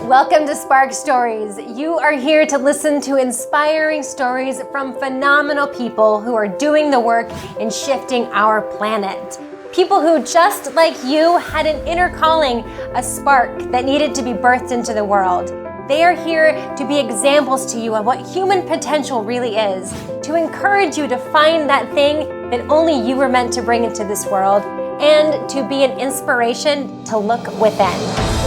Welcome to Spark Stories. You are here to listen to inspiring stories from phenomenal people who are doing the work in shifting our planet. People who, just like you, had an inner calling, a spark that needed to be birthed into the world. They are here to be examples to you of what human potential really is, to encourage you to find that thing that only you were meant to bring into this world, and to be an inspiration to look within.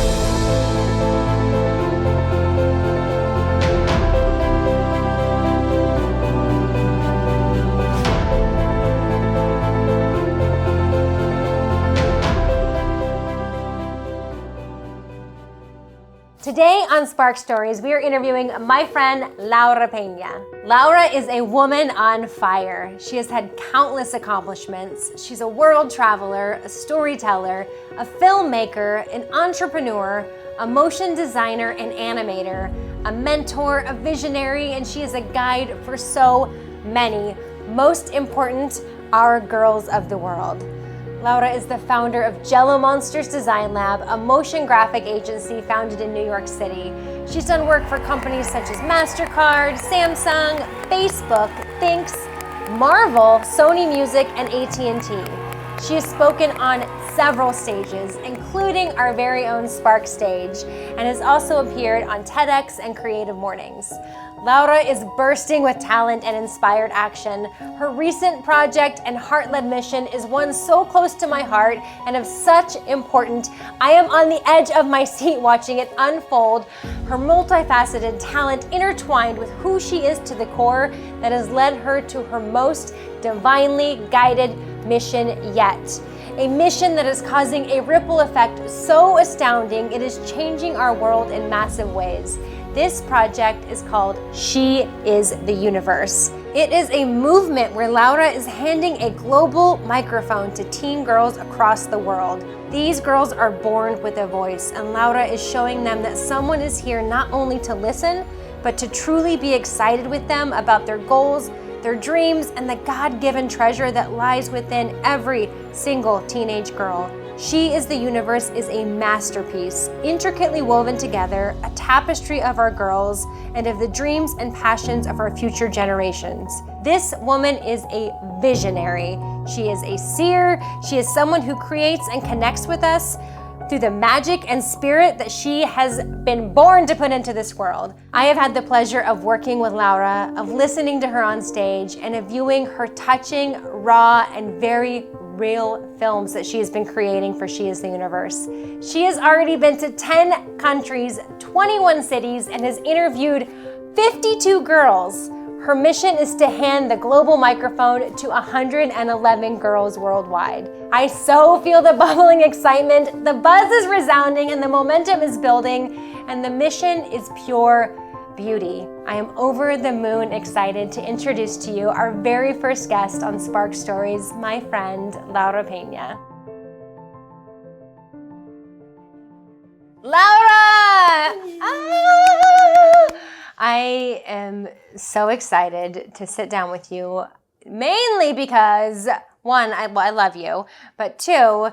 Today on Spark Stories, we are interviewing my friend Laura Peña. Laura is a woman on fire. She has had countless accomplishments. She's a world traveler, a storyteller, a filmmaker, an entrepreneur, a motion designer and animator, a mentor, a visionary, and she is a guide for so many. Most important, our girls of the world. Laura is the founder of Jello Monsters Design Lab, a motion graphic agency founded in New York City. She's done work for companies such as MasterCard, Samsung, Facebook, Thinx, Marvel, Sony Music, and AT&T. She has spoken on several stages, including our very own Spark stage, and has also appeared on TEDx and Creative Mornings. Laura is bursting with talent and inspired action. Her recent project and heart-led mission is one so close to my heart and of such importance. I am on the edge of my seat watching it unfold. Her multifaceted talent intertwined with who she is to the core that has led her to her most divinely guided mission yet. A mission that is causing a ripple effect so astounding it is changing our world in massive ways. This project is called She is the Universe. It is a movement where Laura is handing a global microphone to teen girls across the world. These girls are born with a voice, and Laura is showing them that someone is here not only to listen, but to truly be excited with them about their goals, their dreams, and the God-given treasure that lies within every single teenage girl. She is the Universe is a masterpiece, intricately woven together, a tapestry of our girls and of the dreams and passions of our future generations. This woman is a visionary. She is a seer. She is someone who creates and connects with us through the magic and spirit that she has been born to put into this world. I have had the pleasure of working with Laura, of listening to her on stage, and of viewing her touching, raw, and very real films that she has been creating for She is the Universe. She has already been to 10 countries, 21 cities, and has interviewed 52 girls. Her mission is to hand the global microphone to 111 girls worldwide. I so feel the bubbling excitement, the buzz is resounding, and the momentum is building, and the mission is pure beauty. I am over the moon excited to introduce to you our very first guest on Spark Stories, my friend, Laura Peña. Laura! I am so excited to sit down with you, mainly because, one, I love you, but two,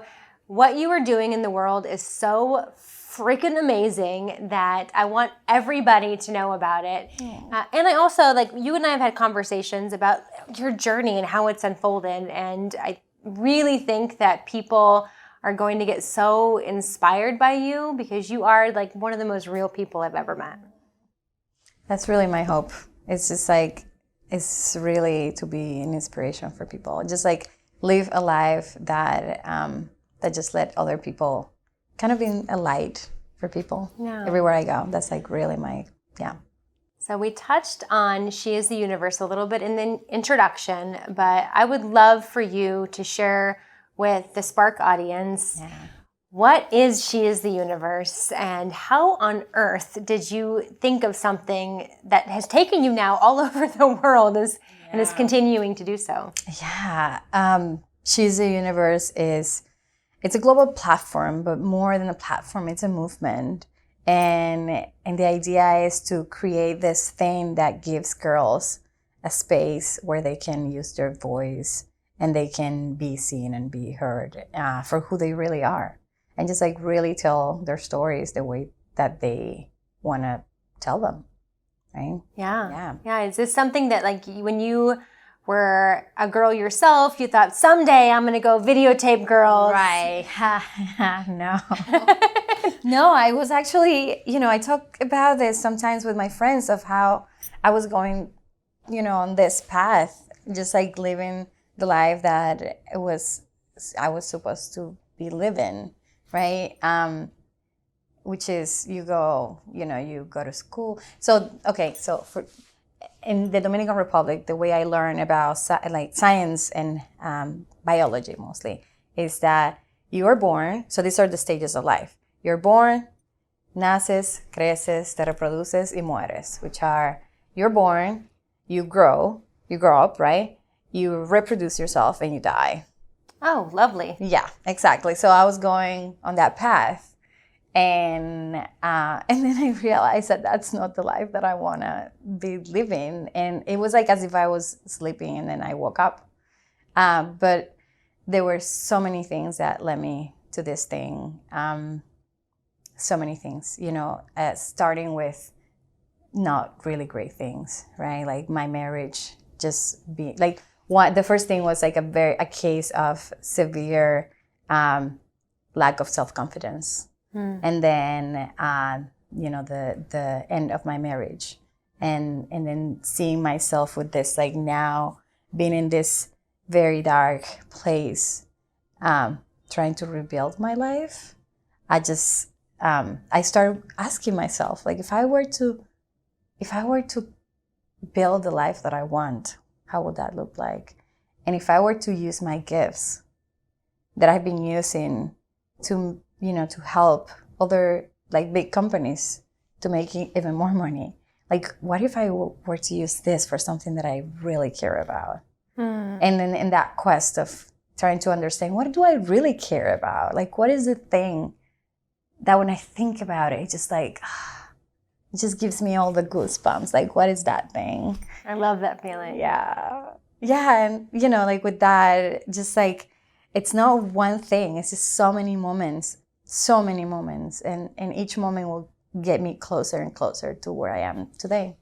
what you are doing in the world is so freaking amazing that I want everybody to know about it. And I also, you and I have had conversations about your journey and how it's unfolded, and I really think that people are going to get so inspired by you because you are one of the most real people I've ever met. That's really my hope. It's just it's really to be an inspiration for people. Just live a life that that just let other people kind of being a light for people everywhere I go. That's really my. So we touched on She is the Universe a little bit in the introduction, but I would love for you to share with the Spark audience, what is She is the Universe, and how on earth did you think of something that has taken you now all over the world and is continuing to do so? She is the Universe it's a global platform, but more than a platform, it's a movement. And the idea is to create this thing that gives girls a space where they can use their voice and they can be seen and be heard for who they really are. And just really tell their stories the way that they want to tell them, right? Yeah. Is this something that, like, when you were a girl yourself, you thought someday I'm going to go videotape girls? Right. No. No, I was actually, I talk about this sometimes with my friends of how I was going, on this path, just like living the life that I was supposed to be living, right? Which is you go to school. So, okay, so in the Dominican Republic, the way I learn about science and biology mostly is that you are born. So these are the stages of life. You're born, naces, creces, te reproduces, y mueres, which are you're born, you grow up, right? You reproduce yourself and you die. Oh, lovely. Yeah, exactly. So I was going on that path. And then I realized that that's not the life that I want to be living. And it was like as if I was sleeping and then I woke up. But there were so many things that led me to this thing. So many things, starting with not really great things, right? Like my marriage just being like the first thing was like a case of severe lack of self-confidence. And then, the end of my marriage, and then seeing myself with this, like now being in this very dark place, trying to rebuild my life. I started asking myself, like, if I were to build the life that I want, how would that look like? And if I were to use my gifts that I've been using to help other like big companies to make even more money. Like, what if I were to use this for something that I really care about? And then in that quest of trying to understand, what do I really care about? Like, what is the thing that when I think about it, it's just like, it just gives me all the goosebumps. Like, what is that thing? I love that feeling. Yeah. And, like with that, just like, it's not one thing. It's just so many moments. And each moment will get me closer and closer to where I am today.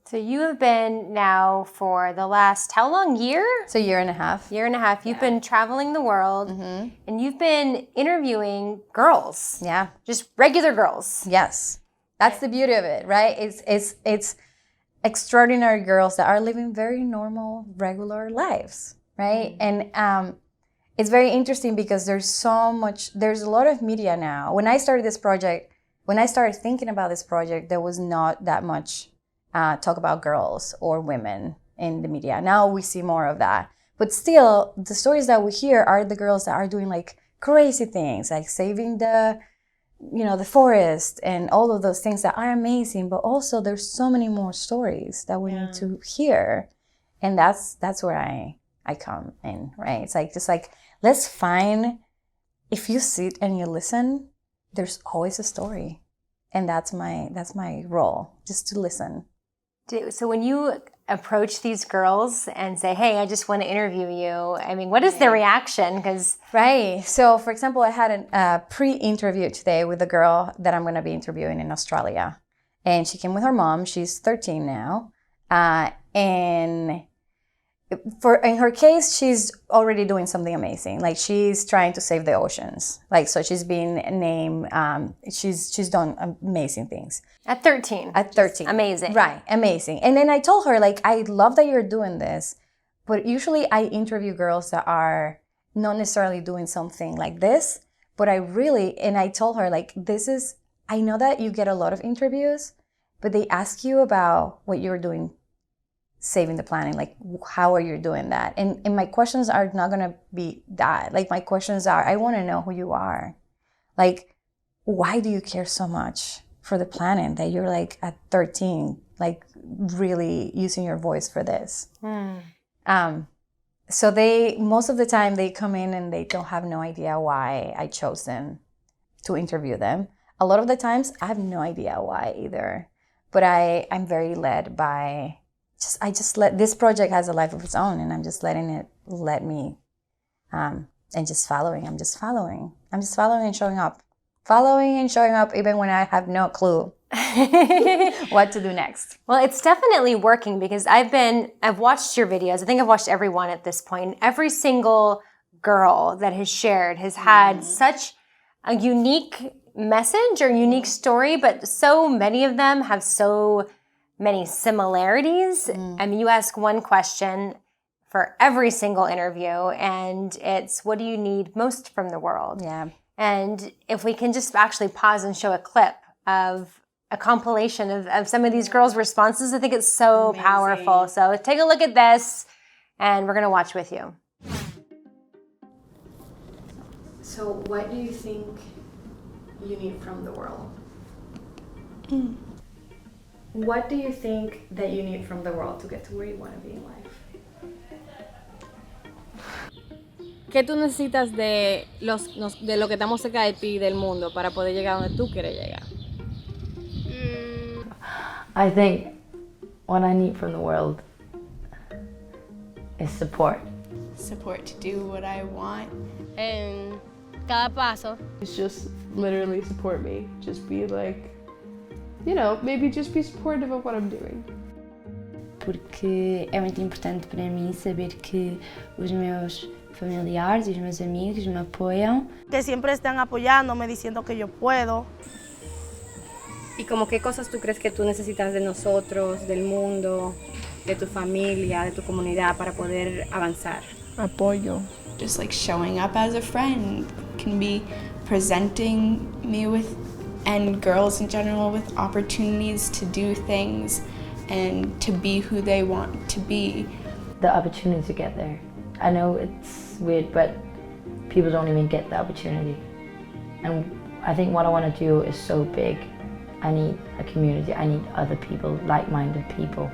So you have been now for the last, how long, year? It's a year and a half. You've been traveling the world, and you've been interviewing girls. Yeah. Just regular girls. Yes. That's the beauty of it, right? It's extraordinary girls that are living very normal, regular lives, right? And it's very interesting because there's a lot of media now. When I started thinking about this project, there was not that much talk about girls or women in the media. Now we see more of that. But still, the stories that we hear are the girls that are doing like crazy things, like saving the forest and all of those things that are amazing. But also there's so many more stories that we need to hear. And that's where I come in, right? It's like, just like, let's find, if you sit and you listen, there's always a story. And that's my role, just to listen. So when you approach these girls and say, hey, I just want to interview you, I mean, what is their reaction? Right. So, for example, I had a pre-interview today with a girl that I'm going to be interviewing in Australia. And she came with her mom. She's 13 now. And in her case, she's already doing something amazing. Like, she's trying to save the oceans. Like, so she's been named, she's done amazing things. At 13. Amazing. Right. Amazing. And then I told her, like, I love that you're doing this, but usually I interview girls that are not necessarily doing something like this, but I told her, like, I know that you get a lot of interviews, but they ask you about what you're doing saving the planet, like, how are you doing that? And my questions are not going to be that. Like, my questions are, I want to know who you are. Like, why do you care so much for the planet that you're like at 13, like really using your voice for this? So most of the time they come in and they don't have no idea why I chose them to interview them. A lot of the times I have no idea why either, but I'm very led by I just let this project has a life of its own, and I'm just letting it let me, and just following. I'm just following and showing up even when I have no clue what to do next. Well, it's definitely working because I've watched your videos. I think I've watched every one at this point. Every single girl that has shared has had such a unique message or unique story, but so many of them have so many similarities. I mean, you ask one question for every single interview, and it's, what do you need most from the world? Yeah. And if we can just actually pause and show a clip of a compilation of some of these girls' responses, I think it's so powerful. So take a look at this, and we're going to watch with you. So what do you think you need from the world? What do you think that you need from the world to get to where you want to be in life? ¿Qué tú necesitas de lo que estamos cerca de ti, del mundo, para poder llegar donde tú quieres llegar? I think what I need from the world is support. Support to do what I want. En cada paso. It's just literally support me. Just be like, you know, maybe just be supportive of what I'm doing. Porque é muito importante para mim saber que os meus familiares e os meus amigos me apoiam. Que siempre están apoyándome, diciendo que yo puedo. ¿Y como qué cosas tú crees que tú necesitas de nosotros, del mundo, de tu familia, de tu comunidad para poder avanzar? Apoyo. Just like showing up as a friend can be presenting me with, and girls in general, with opportunities to do things and to be who they want to be. The opportunity to get there. I know it's weird, but people don't even get the opportunity. And I think what I want to do is so big. I need a community, I need other people, like-minded people.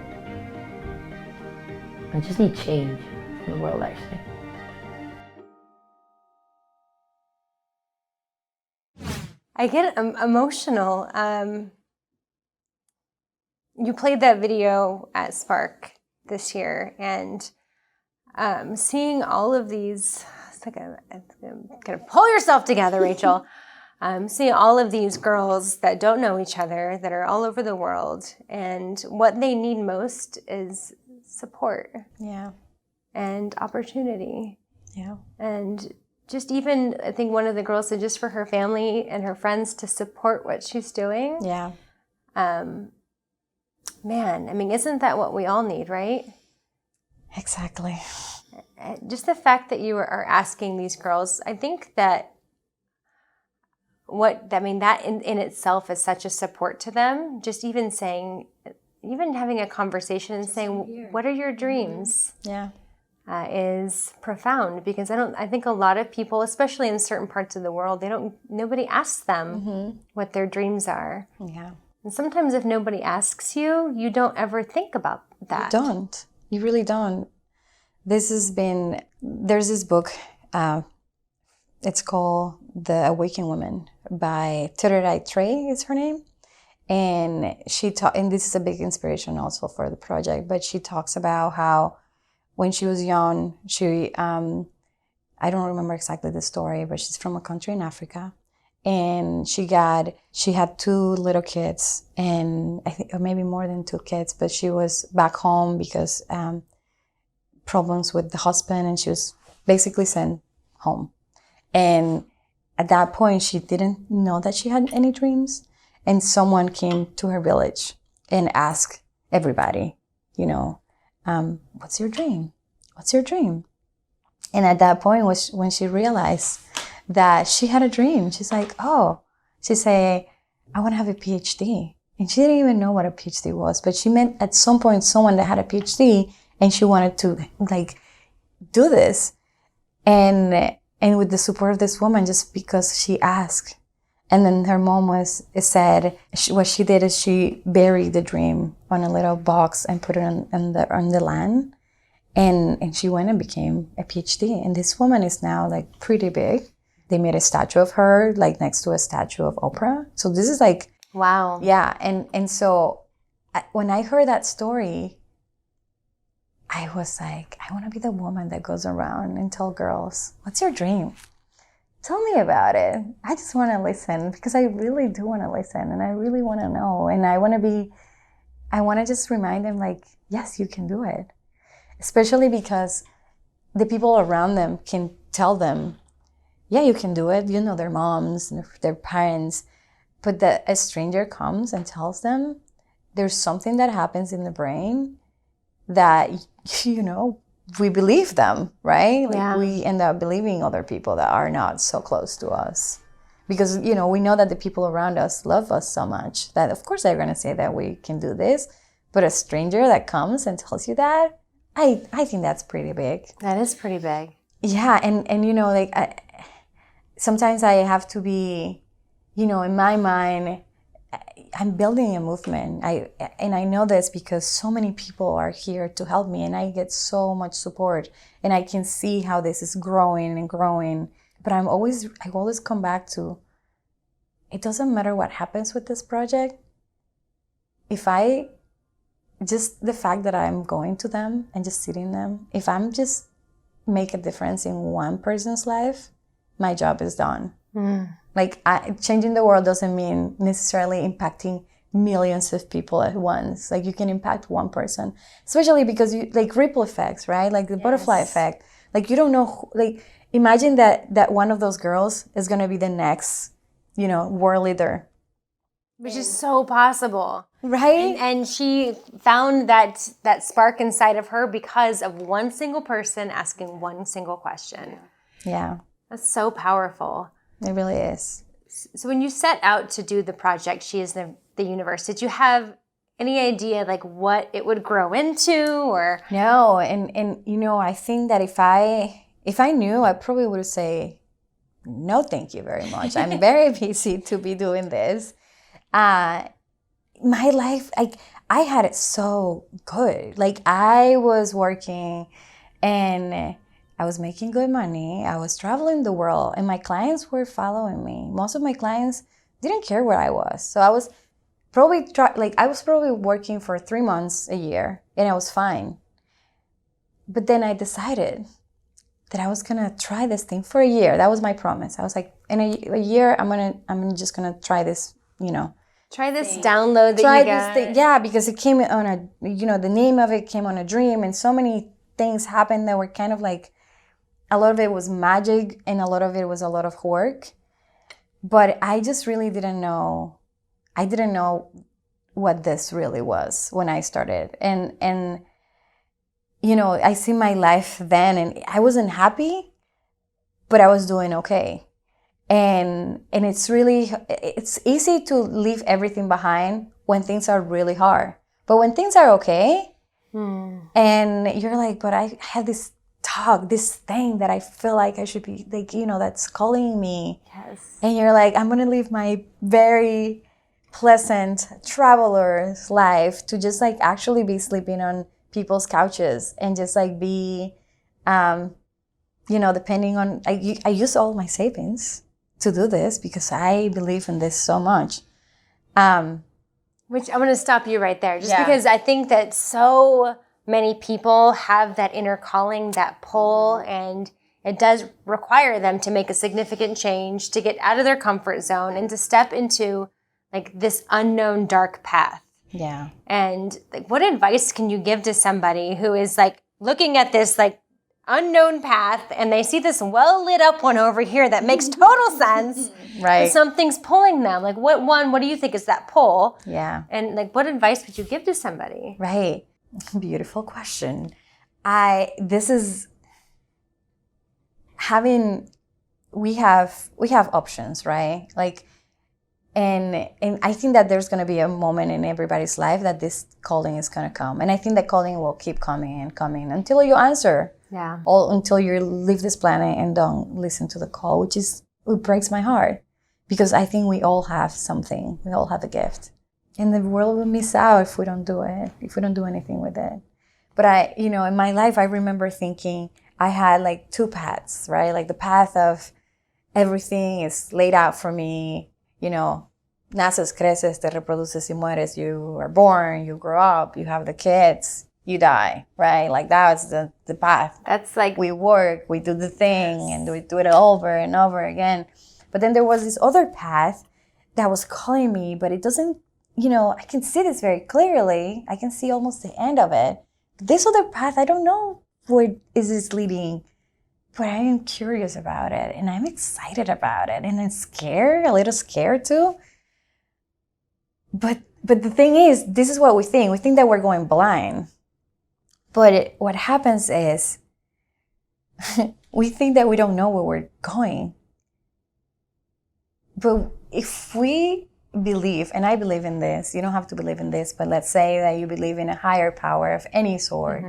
I just need change in the world, actually. I get emotional. You played that video at Spark this year, and seeing all of these, it's like kind of pull yourself together, Rachel. Seeing all of these girls that don't know each other, that are all over the world, and what they need most is support. Yeah. And opportunity. Yeah. And just even, I think one of the girls said just for her family and her friends to support what she's doing. Yeah. Man, I mean, isn't that what we all need, right? Exactly. Just the fact that you are asking these girls, I think that that in itself is such a support to them. Just even saying, even having a conversation and saying, what are your dreams? Yeah. Is profound, because I think a lot of people, especially in certain parts of the world, nobody asks them what their dreams are. Yeah. And sometimes if nobody asks you, you don't ever think about that. You don't. You really don't. There's this book, it's called The Awakened Woman by Tererai Trey is her name. And and this is a big inspiration also for the project, but she talks about how when she was young, she, I don't remember exactly the story, but she's from a country in Africa. And she had 2 little kids, and I think, or maybe more than 2 kids, but she was back home because problems with the husband, and she was basically sent home. And at that point, she didn't know that she had any dreams. And someone came to her village and asked everybody, what's your dream? What's your dream? And at that point was when she realized that she had a dream. She's like, she said, I want to have a PhD. And she didn't even know what a PhD was, but she met at some point someone that had a PhD, and she wanted to do this. And with the support of this woman, just because she asked. And then her mom said, what she did is she buried the dream on a little box and put it on the land. And she went and became a PhD. And this woman is now pretty big. They made a statue of her next to a statue of Oprah. So this is wow. Yeah. And so when I heard that story, I was like, I want to be the woman that goes around and tell girls, what's your dream? tell me about it. I just want to listen because I really do want to listen and I really want to know. And I want to just remind them like, yes, you can do it. Especially because the people around them can tell them, yeah, you can do it. You know, their moms, their parents. But that a stranger comes and tells them there's something that happens in the brain that, you know, we believe them, right? Like we end up believing other people that are not so close to us. Because, you know, we know that the people around us love us so much that of course they're going to say that we can do this. But a stranger that comes and tells you that, I think that's pretty big. That is pretty big. Yeah, and you know, like sometimes I have to be, you know, in my mind, I'm building a movement. And I know this because so many people are here to help me and I get so much support and I can see how this is growing and growing. But I always come back to, it doesn't matter what happens with this project. Just the fact that I'm going to them and just sitting them, if I'm just make a difference in one person's life, my job is done. Like changing the world doesn't mean necessarily impacting millions of people at once. Like you can impact one person, especially because you like ripple effects, right? Like the butterfly effect. Like you don't know, like imagine that one of those girls is going to be the next, you know, world leader. Which is so possible. Right? And she found that spark inside of her because of one single person asking one single question. Yeah. That's so powerful. It really is. So when you set out to do the project, She Is the Universe, did you have any idea like what it would grow into or? No, and you know, I think that if I knew, I probably would say, no, thank you very much. I'm very busy to be doing this. My life, I had it so good. Like I was working and I was making good money. I was traveling the world and my clients were following me. Most of my clients didn't care where I was. So I was probably working for 3 months a year and I was fine. But then I decided that I was gonna try this thing for a year. That was my promise. I was like, in a year, I'm just gonna try this, you know. Try this download that you got. This thing. Yeah, because it came on a, you know, the name of it came on a dream and so many things happened that were kind of like, a lot of it was magic and a lot of it was a lot of work. But I just really didn't know. I didn't know what this really was when I started. And you know, I see my life then and I wasn't happy, but I was doing okay. And it's easy to leave everything behind when things are really hard. But when things are okay, and you're like, but I have this this thing that I feel like I should be, like, you know, that's calling me. Yes. And you're like, I'm going to live my very pleasant traveler's life to just like actually be sleeping on people's couches and just like be, you know, depending on, I use all my savings to do this because I believe in this so much. Which I'm going to stop you right there just because I think that so many people have that inner calling, that pull, and it does require them to make a significant change, to get out of their comfort zone and to step into like this unknown dark path. Yeah. And like, what advice can you give to somebody who is like looking at this like unknown path and they see this well lit up one over here that makes total sense, right? And something's pulling them. Like what do you think is that pull? Yeah. And like, what advice would you give to somebody? Right. Beautiful question. This is having, we have options, right? Like, and I think that there's going to be a moment in everybody's life that this calling is going to come. And I think that calling will keep coming and coming until you answer. Yeah. Until you leave this planet and don't listen to the call, which breaks my heart. Because I think we all have something. We all have a gift. And the world will miss out if we don't do it, if we don't do anything with it. But in my life, I remember thinking I had like 2 paths, right? Like the path of everything is laid out for me, you know, naces, creces, te reproduces y mueres. You are born, you grow up, you have the kids, you die, right? Like that's the path. That's like We work, we do the thing, and we do it over and over again. But then there was this other path that was calling me, but it doesn't, I can see this very clearly. I can see almost the end of it. This other path, I don't know where is this leading, but I am curious about it, and I'm excited about it, and I'm scared, a little scared too. But the thing is, this is what we think. We think that we're going blind. But what happens is we think that we don't know where we're going. But if we believe, and I believe in this, you don't have to believe in this, but let's say that you believe in a higher power of any sort,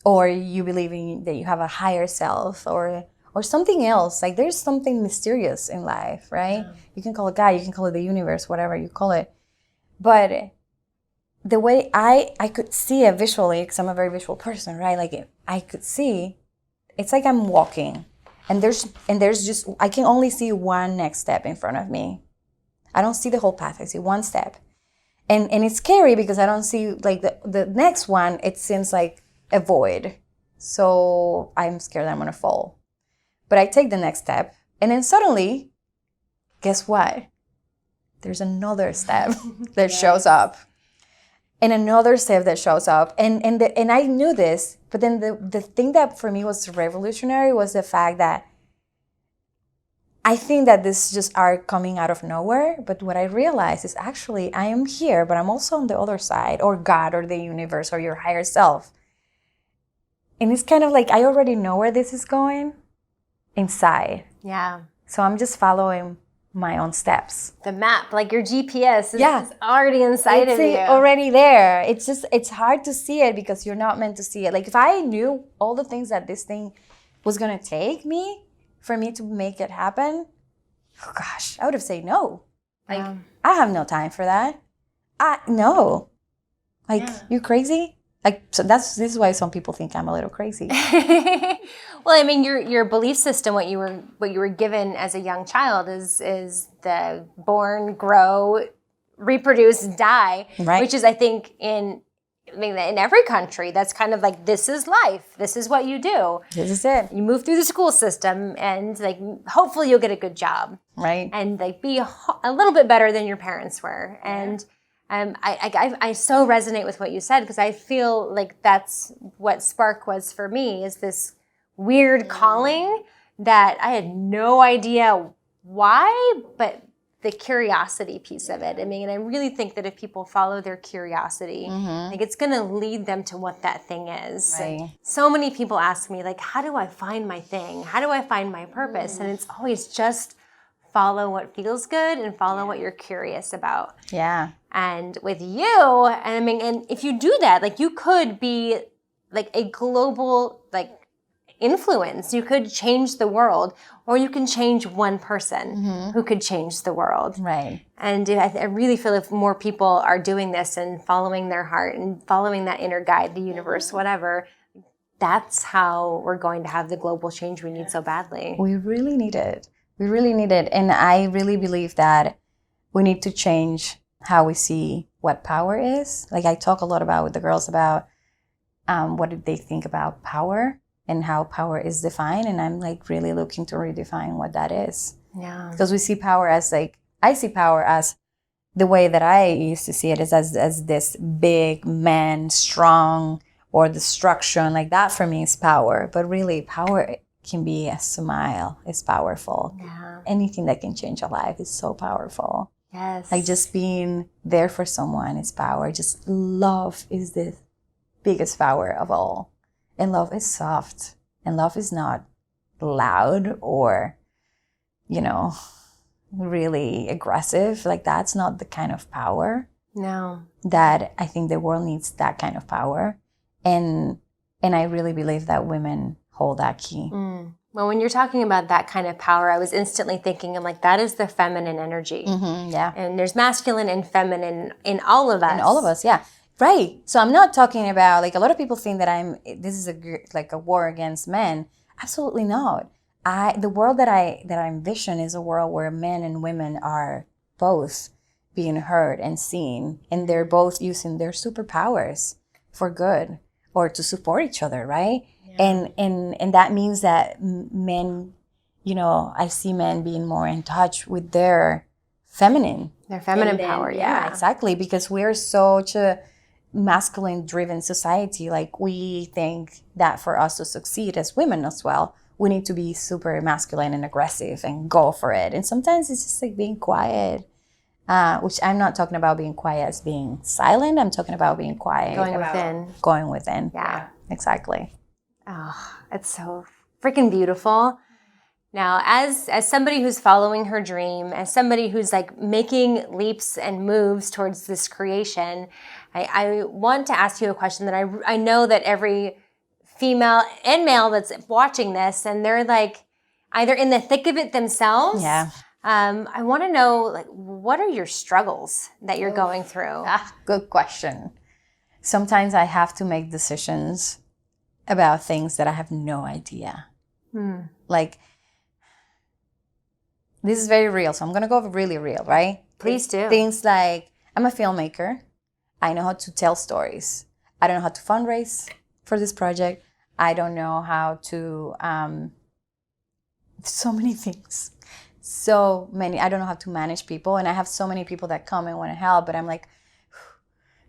or you believe in that you have a higher self, or something else. Like there's something mysterious in life, right? You can call it God, you can call it the universe, whatever you call it. But the way I could see it visually, because I'm a very visual person, right? Like I could see, it's like I'm walking, and there's just, I can only see one next step in front of me. I don't see the whole path. I see one step, and it's scary because I don't see like the next one. It seems like a void, so I'm scared that I'm gonna fall. But I take the next step, and then suddenly, guess what? There's another step that shows up, and another step that shows up, and I knew this. But then the thing that for me was revolutionary was the fact that I think that this just are coming out of nowhere. But what I realized is actually I am here, but I'm also on the other side, or God, or the universe, or your higher self. And it's kind of like I already know where this is going inside. Yeah. So I'm just following my own steps. The map, like your GPS is already inside of you. It's already there. It's hard to see it because you're not meant to see it. Like if I knew all the things that this thing was going to take me for me to make it happen, oh gosh, I would have said no. Like I have no time for that. No. Like you crazy? Like so this is why some people think I'm a little crazy. Well, I mean, your belief system, what you were given as a young child is the born, grow, reproduce, die, right. Which is, I think, in every country, that's kind of like, this is life. This is what you do. This is it. You move through the school system, and like hopefully you'll get a good job, right? And like be a little bit better than your parents were, and. I so resonate with what you said, because I feel like that's what Spark was for me, is this weird calling that I had no idea why, but the curiosity piece of it. I mean, and I really think that if people follow their curiosity, like it's going to lead them to what that thing is. Right. So many people ask me, like, how do I find my thing? How do I find my purpose? And it's always just follow what feels good and follow what you're curious about. Yeah. And with you, and I mean, and if you do that, like you could be like a global like influence. You could change the world, or you can change one person who could change the world. Right. And I really feel if more people are doing this and following their heart and following that inner guide, the universe, whatever, that's how we're going to have the global change we need so badly. We really need it. We really need it. And I really believe that we need to change how we see what power is. Like I talk a lot about with the girls about what did they think about power and how power is defined. And I'm like really looking to redefine what that is. Yeah. Because we see power as like, I see power as the way that I used to see it is as this big man, strong, or destruction. Like that for me is power. But really power can be a smile. It's powerful. Yeah. Anything that can change a life is so powerful. Yes. Like just being there for someone is power. Just love is the biggest power of all. And love is soft. And love is not loud or, really aggressive. Like that's not the kind of power. No. That I think the world needs that kind of power. And I really believe that women hold that key. Well, when you're talking about that kind of power, I was instantly thinking, I'm like, that is the feminine energy. Yeah. And there's masculine and feminine in all of us. In all of us, yeah. Right. So I'm not talking about, like, a lot of people think that this is a war against men. Absolutely not. The world that I envision is a world where men and women are both being heard and seen, and they're both using their superpowers for good. or to support each other, right? Yeah. And that means that men, you know, I see men being more in touch with their feminine power. Yeah, exactly, because we're such a masculine driven society. Like, we think that for us to succeed as women as well, we need to be super masculine and aggressive and go for it. And sometimes it's just like being quiet, which I'm not talking about being quiet as being silent. I'm talking about being quiet. Going within. Yeah. Exactly. Oh, it's so freaking beautiful. Now, as somebody who's following her dream, as somebody who's like making leaps and moves towards this creation, I want to ask you a question that I know that every female and male that's watching this, and they're like either in the thick of it themselves. Yeah. I want to know, like, what are your struggles that you're going through? Good question. Sometimes I have to make decisions about things that I have no idea. Like, this is very real, so I'm going to go really real, right? Please do. Things like, I'm a filmmaker. I know how to tell stories. I don't know how to fundraise for this project. I don't know how to, so many things. So many. I don't know how to manage people. And I have so many people that come and want to help, but I'm like,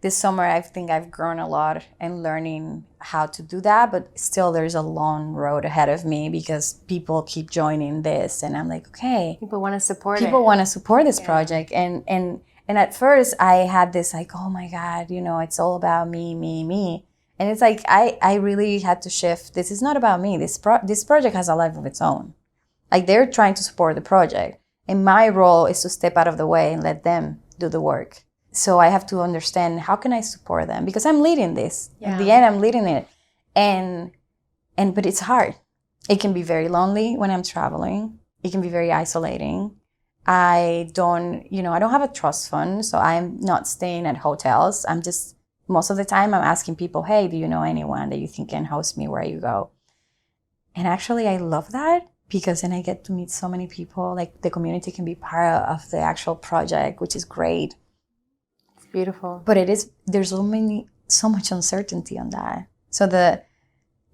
this summer, I think I've grown a lot in learning how to do that, but still there's a long road ahead of me because people keep joining this, and I'm like, okay. People want to support this project. And at first I had this like, oh my God, you know, it's all about me, me, me. And it's like, I really had to shift. This is not about me. This project has a life of its own. Like, they're trying to support the project, and my role is to step out of the way and let them do the work. So I have to understand, how can I support them? Because I'm leading this. Yeah. At the end, I'm leading it. But it's hard. It can be very lonely when I'm traveling. It can be very isolating. I don't have a trust fund, so I'm not staying at hotels. Most of the time I'm asking people, hey, do you know anyone that you think can host me where you go? And actually, I love that, because then I get to meet so many people. Like, the community can be part of the actual project, which is great. Beautiful. But there's so much uncertainty on that. So the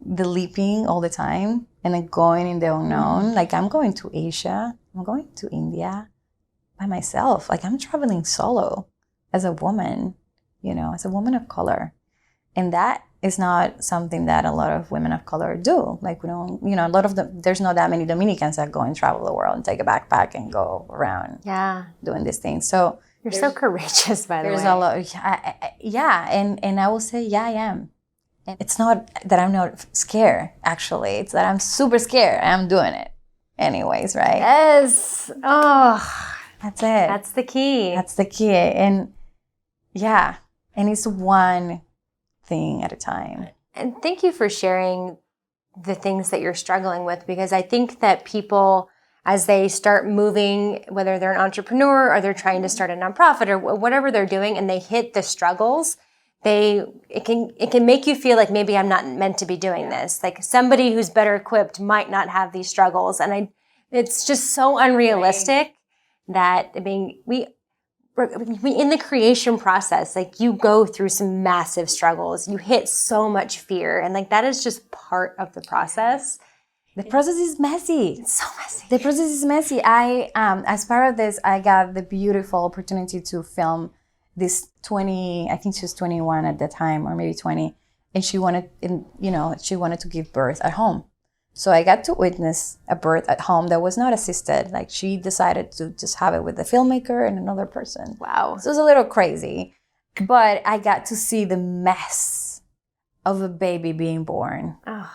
leaping all the time and then going in the unknown, like, I'm going to Asia, I'm going to India by myself. Like, I'm traveling solo as a woman, you know, as a woman of color. And that is not something that a lot of women of color do. Like, we don't, you know, there's not that many Dominicans that go and travel the world and take a backpack and go around doing these things. So you're so courageous, by the way. There's a lot, and I will say, yeah, I am. And it's not that I'm not scared, actually. It's that I'm super scared. I'm doing it anyways, right? Yes. Oh, that's it. That's the key. That's the key. And yeah, and it's one thing at a time. And thank you for sharing the things that you're struggling with, because I think that people, as they start moving, whether they're an entrepreneur or they're trying to start a nonprofit or whatever they're doing, and they hit the struggles, it can make you feel like, maybe I'm not meant to be doing this. Like, somebody who's better equipped might not have these struggles. And it's just so unrealistic that, I mean, we in the creation process, like, you go through some massive struggles. You hit so much fear, and like, that is just part of the process. The process is messy. It's so messy. The process is messy. As part of this, I got the beautiful opportunity to film this I think she was 21 at the time, or maybe 20, and she wanted to give birth at home. So I got to witness a birth at home that was not assisted. Like, she decided to just have it with the filmmaker and another person. Wow. So it was a little crazy, but I got to see the mess of a baby being born. Oh.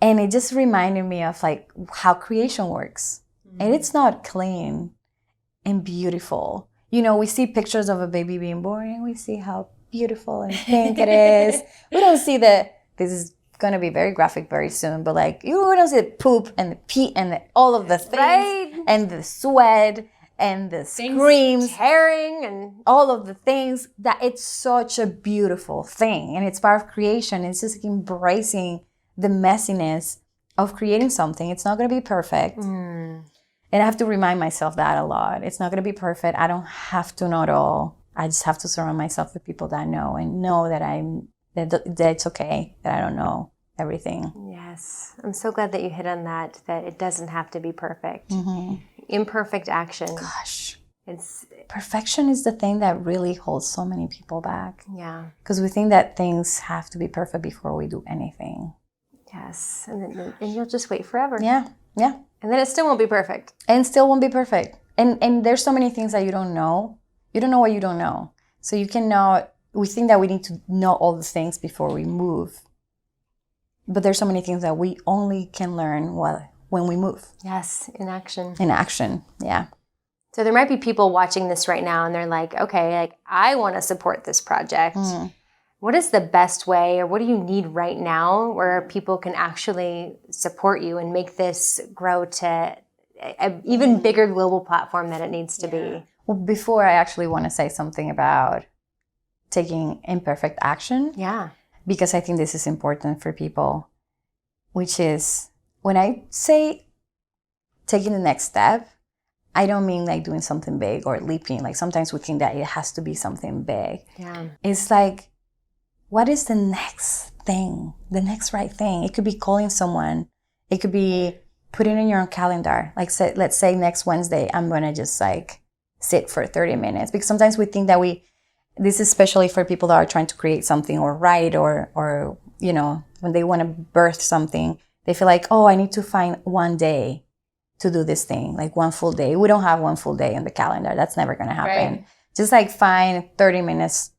And it just reminded me of like how creation works. Mm-hmm. And it's not clean and beautiful. You know, we see pictures of a baby being born and we see how beautiful and pink it is. We don't see this is going to be very graphic very soon, but like, we don't see the poop and the pee and all of the things. Right? And the sweat and the screams. Tearing and all of the things. That it's such a beautiful thing. And it's part of creation. It's just embracing the messiness of creating something. It's not going to be perfect. And I have to remind myself that a lot. It's not going to be perfect. I don't have to know it all. I just have to surround myself with people that know, and know that I'm that it's okay that I don't know everything. Yes. I'm so glad that you hit on that it doesn't have to be perfect. Mm-hmm. Imperfect action. Gosh. It's, Perfection is the thing that really holds so many people back. yeah. Because we think that things have to be perfect before we do anything. Yes. And you'll just wait forever. Yeah. Yeah. And then it still won't be perfect. And still won't be perfect. And there's so many things that you don't know. You don't know what you don't know. So you cannot, we think that we need to know all the things before we move. But there's so many things that we only can learn when we move. Yes, in action. In action, yeah. So there might be people watching this right now and they're like, okay, like I want to support this project. What is the best way, or what do you need right now where people can actually support you and make this grow to an even bigger global platform that it needs to be? Well, before I actually want to say something about taking imperfect action. Yeah. Because I think this is important for people, which is when I say taking the next step, I don't mean like doing something big or leaping. Like sometimes we think that it has to be something big. Yeah. It's like, what is the next thing, the next right thing? It could be calling someone. It could be putting in your own calendar. Like let's say next Wednesday, I'm going to just like sit for 30 minutes. Because sometimes we think that this is especially for people that are trying to create something or write or you know, when they want to birth something, they feel like, oh, I need to find one day to do this thing, like one full day. We don't have one full day in the calendar. That's never going to happen. Right. Just like find 30 minutes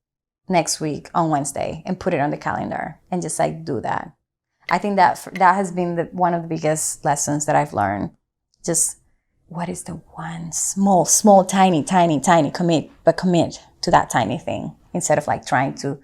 next week on Wednesday and put it on the calendar and just like do that. I think that has been one of the biggest lessons that I've learned. Just what is the one small, tiny commit to that tiny thing instead of like trying to,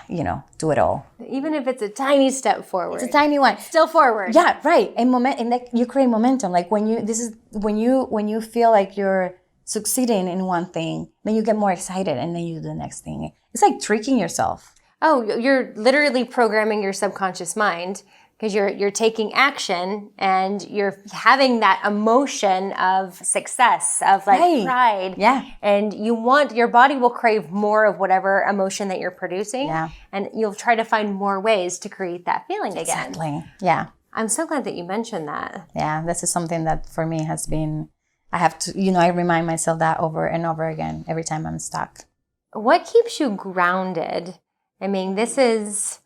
you know, do it all. Even if it's a tiny step forward. It's a tiny one. Still forward. Yeah, right. And like you create momentum. Like when you feel like you're succeeding in one thing, then you get more excited and then you do the next thing. It's like tricking yourself. Oh, you're literally programming your subconscious mind because you're taking action and you're having that emotion of success, of like pride. Yeah. And your body will crave more of whatever emotion that you're producing. Yeah. And you'll try to find more ways to create that feeling again. Exactly. Yeah. I'm so glad that you mentioned that. Yeah. This is something that for me has been, I have to, you know, I remind myself that over and over again every time I'm stuck. What keeps you grounded? I mean, this is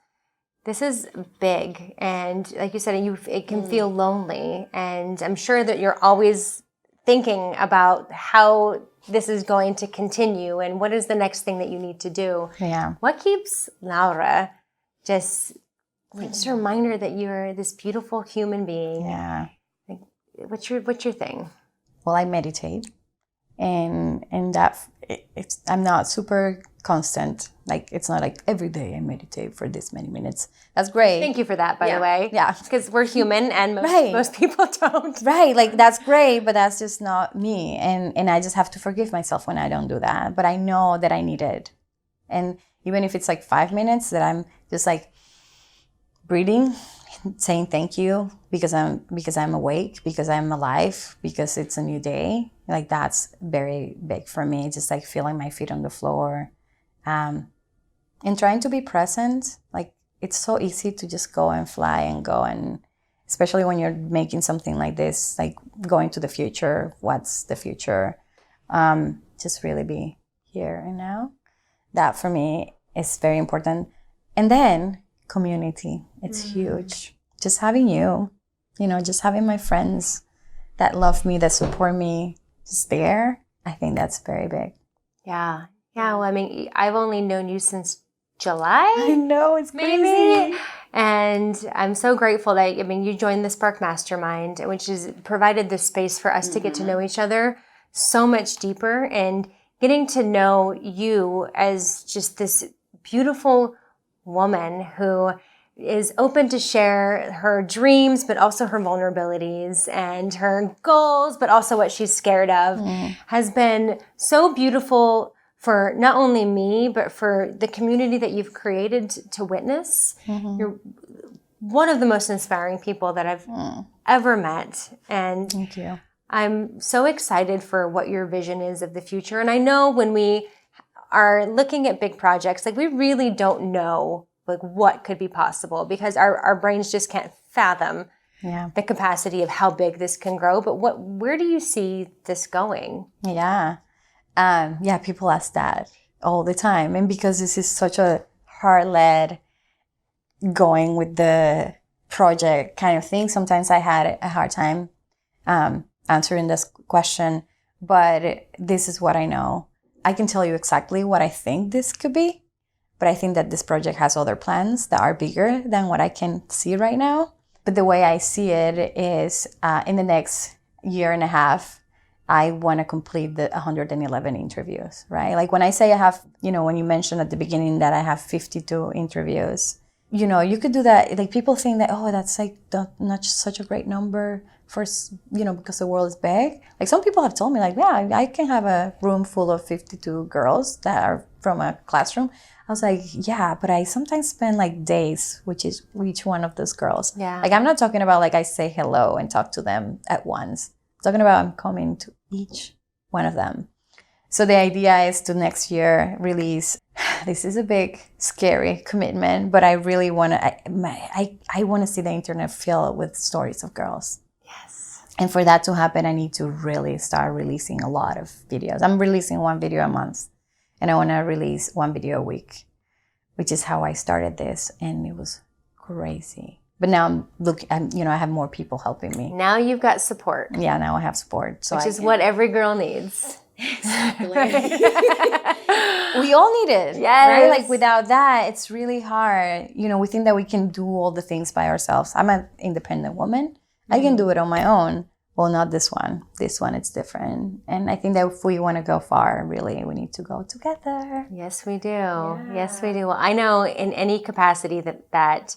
big, and like you said, it can feel lonely, and I'm sure that you're always thinking about how this is going to continue and what is the next thing that you need to do. Yeah. What keeps Laura just a reminder that you're this beautiful human being? Yeah. Like, what's your thing? Well, I meditate, and that I'm not super constant. Like it's not like every day I meditate for this many minutes. That's great. Thank you for that, by the way. Yeah, because we're human and most people don't. Right, like that's great, but that's just not me. And I just have to forgive myself when I don't do that. But I know that I need it, and even if it's like 5 minutes, that I'm just like breathing, saying thank you because I'm awake, because I'm alive, because it's a new day. Like that's very big for me. Just like feeling my feet on the floor, and trying to be present. Like it's so easy to just go and fly and go, and especially when you're making something like this, like going to the future. What's the future? Just really be here and now. That for me is very important. And then community. It's huge. Just having you know, just having my friends that love me, that support me, just there. I think that's very big. Yeah. Yeah. Well, I mean, I've only known you since July. I know, it's maybe. crazy. And I'm so grateful that, I mean, you joined the Spark Mastermind, which has provided this space for us to get to know each other so much deeper, and getting to know you as just this beautiful woman who is open to share her dreams, but also her vulnerabilities and her goals, but also what she's scared of, has been so beautiful for not only me, but for the community that you've created to witness. You're one of the most inspiring people that I've ever met. And Thank you. I'm so excited for what your vision is of the future. And I know when we are looking at big projects, like we really don't know like what could be possible because our brains just can't fathom the capacity of how big this can grow. But where do you see this going? Yeah. People ask that all the time. And because this is such a heart-led going with the project kind of thing, sometimes I had a hard time answering this question. But this is what I know. I can tell you exactly what I think this could be, but I think that this project has other plans that are bigger than what I can see right now. But the way I see it is in the next year and a half, I want to complete the 111 interviews, right? Like when I say I have, when you mentioned at the beginning that I have 52 interviews, you could do that. Like people think that, oh, that's like not such a great number for, because the world is big. Like some people have told me like, yeah, I can have a room full of 52 girls that are from a classroom. I was like, yeah, but I sometimes spend like days with each one of those girls. Yeah. Like I'm not talking about like I say hello and talk to them at once. I'm talking about I'm coming to each one of them. So the idea is to next year release. This is a big, scary commitment, but I really want to. I want to see the internet filled with stories of girls. Yes. And for that to happen, I need to really start releasing a lot of videos. I'm releasing one video a month, and I want to release one video a week, which is how I started this, and it was crazy. But now I have more people helping me. Now you've got support. Yeah, now I have support. So which is what every girl needs. Exactly. We all need it. Yes. Right? Like without that, it's really hard. We think that we can do all the things by ourselves. I'm an independent woman. I can do it on my own. Well, not this one. This one, it's different. And I think that if we want to go far, really, we need to go together. Yes, we do. Yeah. Yes, we do. Well, I know in any capacity that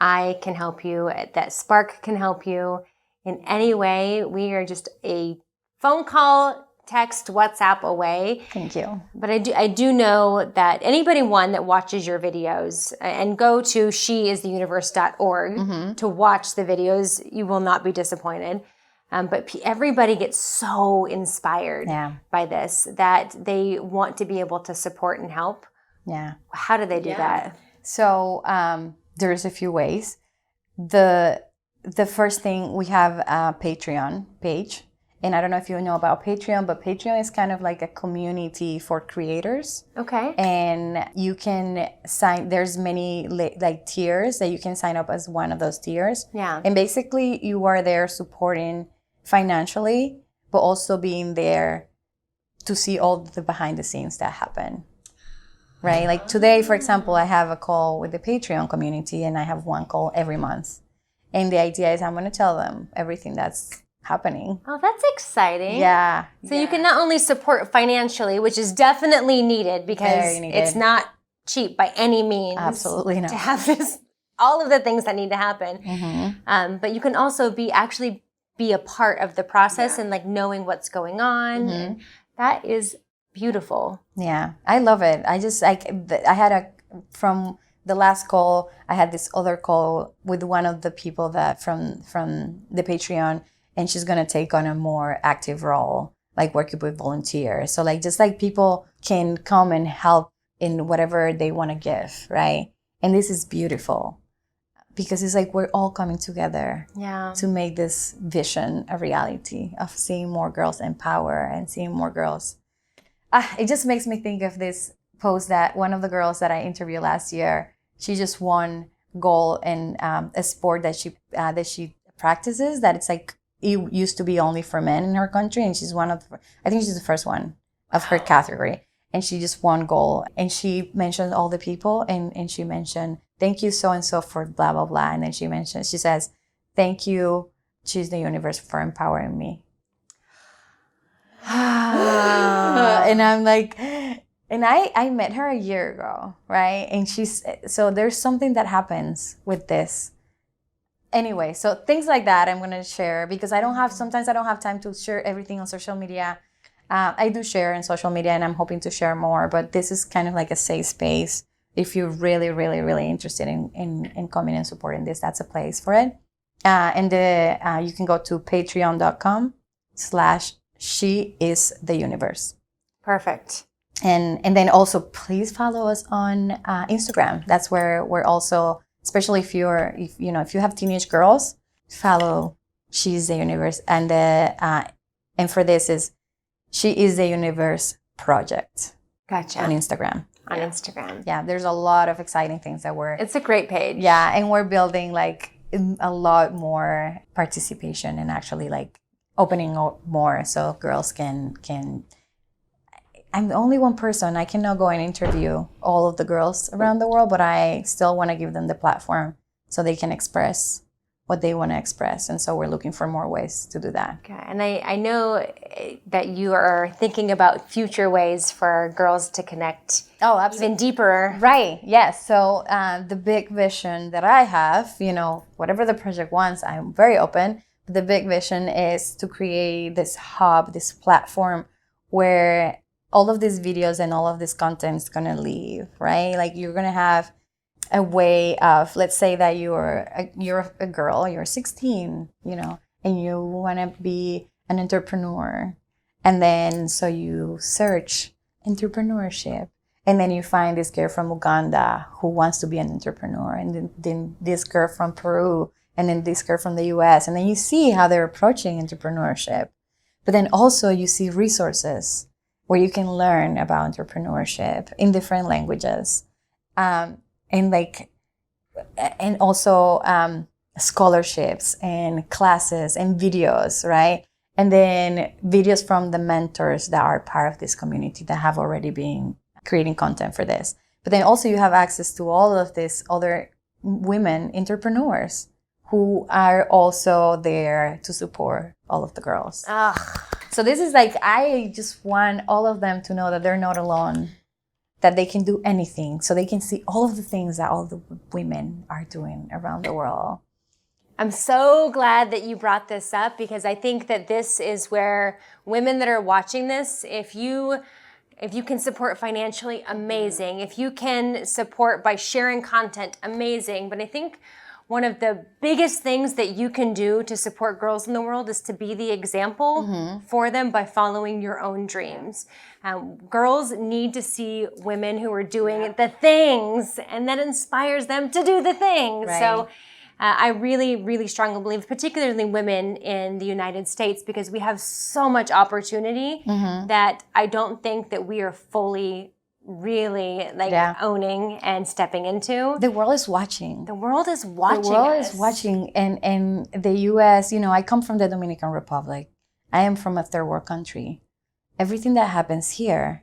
I can help you, that Spark can help you in any way. We are just a phone call, text, WhatsApp away. Thank you. But I do know that anybody, that watches your videos and go to sheistheuniverse.org to watch the videos, you will not be disappointed. But everybody gets so inspired by this that they want to be able to support and help. Yeah. How do they do that? So there's a few ways. The first thing, we have a Patreon page. And I don't know if you know about Patreon, but Patreon is kind of like a community for creators. Okay. And you can there's many like tiers that you can sign up as one of those tiers. Yeah. And basically you are there supporting financially, but also being there to see all the behind the scenes that happen. Right? Like today, for example, I have a call with the Patreon community and I have one call every month. And the idea is I'm going to tell them everything that's happening. Oh, that's exciting. Yeah. So you can not only support financially, which is definitely needed because it's not cheap by any means. Absolutely not. To have all of the things that need to happen. Mm-hmm. But you can also be a part of the process and like knowing what's going on. Mm-hmm. That is beautiful. Yeah, I love it. I had from the last call, I had this other call with one of the people that from the Patreon, and she's going to take on a more active role, like working with volunteers. So like, just like people can come and help in whatever they want to give, right? And this is beautiful because it's like we're all coming together to make this vision a reality of seeing more girls in power and seeing more girls. It just makes me think of this post that one of the girls that I interviewed last year, she just won gold in a sport that she practices, that it's like, it used to be only for men in her country, and she's I think she's the first one of her category, and she just won gold. And she mentioned all the people, and she mentioned, thank you so-and-so for blah, blah, blah. And then she says, thank you, She's the Universe, for empowering me. And I'm like, and I met her a year ago, right? And so there's something that happens with this. Anyway, so things like that I'm going to share because sometimes I don't have time to share everything on social media. I do share in social media and I'm hoping to share more, but this is kind of like a safe space. If you're really, really, really interested in coming and supporting this, that's a place for it. And you can go to patreon.com/sheistheuniverse. Perfect. And then also please follow us on Instagram. That's where we're also, especially if you have teenage girls, follow She Is the Universe. And for this is She Is the Universe Project. Gotcha. On Instagram. On Instagram. Yeah, there's a lot of exciting things that It's a great page. Yeah, and we're building like a lot more participation and actually like opening up more so girls can. I'm only one person. I cannot go and interview all of the girls around the world, but I still want to give them the platform so they can express what they want to express. And so we're looking for more ways to do that. Okay. And I know that you are thinking about future ways for girls to connect even deeper. Right. Yes. So the big vision that I have, whatever the project wants, I'm very open. But the big vision is to create this hub, this platform where all of these videos and all of this content is going to live, right? Like you're going to have a way of, let's say that you're a girl, you're 16, and you want to be an entrepreneur. And then so you search entrepreneurship. And then you find this girl from Uganda who wants to be an entrepreneur. And then this girl from Peru. And then this girl from the US. And then you see how they're approaching entrepreneurship. But then also you see resources where you can learn about entrepreneurship in different languages. And also scholarships and classes and videos, right? And then videos from the mentors that are part of this community that have already been creating content for this. But then also you have access to all of these other women entrepreneurs who are also there to support all of the girls. So this is like, I just want all of them to know that they're not alone, that they can do anything, so they can see all of the things that all the women are doing around the world. I'm so glad that you brought this up because I think that this is where women that are watching this, if you can support financially, amazing. If you can support by sharing content, amazing. But I think one of the biggest things that you can do to support girls in the world is to be the example for them by following your own dreams. Girls need to see women who are doing the things, and that inspires them to do the things. Right. So I really, really strongly believe, particularly women in the United States, because we have so much opportunity that I don't think that we are fully really owning and stepping into. The world is watching. The world is watching. The world us. is watching. And the US, I come from the Dominican Republic. I am from a third world country. Everything that happens here,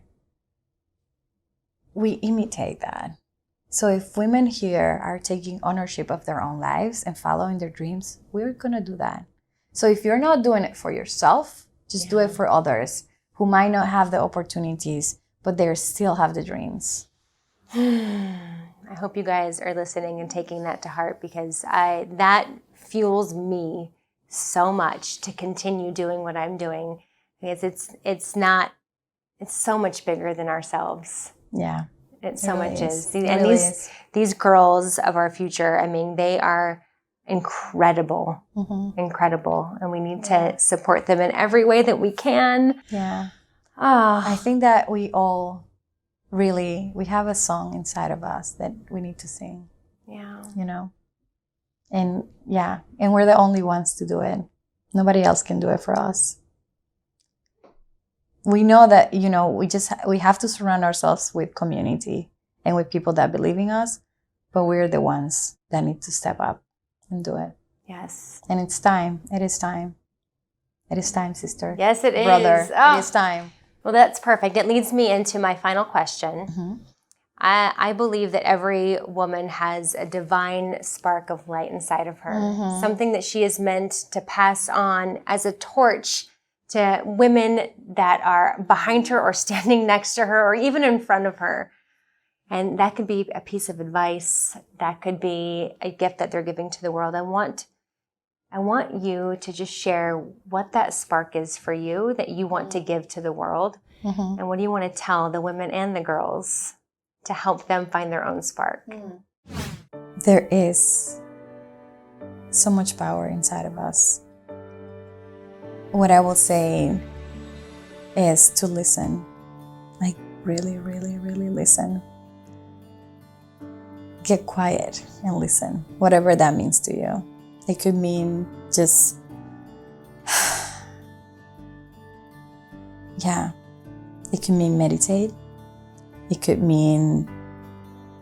we imitate that. So if women here are taking ownership of their own lives and following their dreams, we're going to do that. So if you're not doing it for yourself, just do it for others who might not have the opportunities, but they still have the dreams. I hope you guys are listening and taking that to heart because that fuels me so much to continue doing what I'm doing because it's so much bigger than ourselves. Yeah. It so really much is. It And really is. these girls of our future, I mean, they are incredible, incredible. And we need to support them in every way that we can. Yeah. Oh. I think that we all we have a song inside of us that we need to sing. Yeah. And we're the only ones to do it. Nobody else can do it for us. We know that, we have to surround ourselves with community and with people that believe in us, but we're the ones that need to step up and do it. Yes. And it's time. It is time. It is time, sister. Yes, it is. Brother, Oh. it is time. Well, that's perfect. It leads me into my final question. I believe that every woman has a divine spark of light inside of her, something that she is meant to pass on as a torch to women that are behind her or standing next to her or even in front of her. And that could be a piece of advice. That could be a gift that they're giving to the world. I want you to just share what that spark is for you that you want to give to the world. And what do you want to tell the women and the girls to help them find their own spark? There is so much power inside of us. What I will say is to listen. Like, really, really, really listen. Get quiet and listen, whatever that means to you. It could mean just, yeah, it could mean meditate. It could mean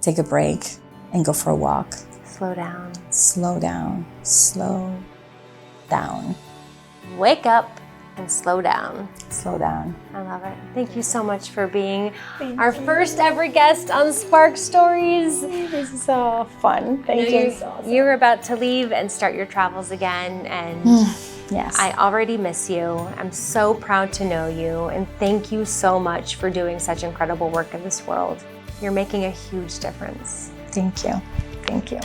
take a break and go for a walk. Slow down. Slow down, slow down. Wake up and slow down. Slow down. I love it. Thank you so much for being our first ever guest on Spark Stories. This is so fun. Thank you. You're about to leave and start your travels again, and Yes. I already miss you. I'm so proud to know you, and thank you so much for doing such incredible work in this world. You're making a huge difference. Thank you. Thank you.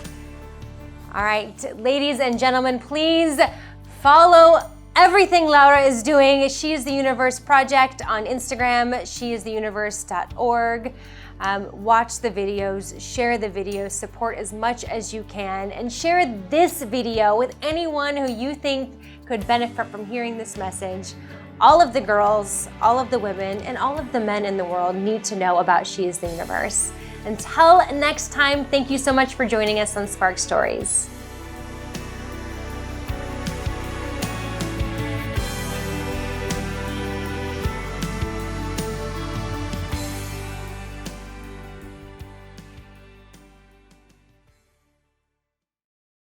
All right, ladies and gentlemen, please follow everything Laura is doing. She is the Universe Project on Instagram. sheistheuniverse.org. Watch the videos, share the videos, support as much as you can, and share this video with anyone who you think could benefit from hearing this message. All of the girls, all of the women, and all of the men in the world need to know about She is the Universe. Until next time, thank you so much for joining us on Spark Stories.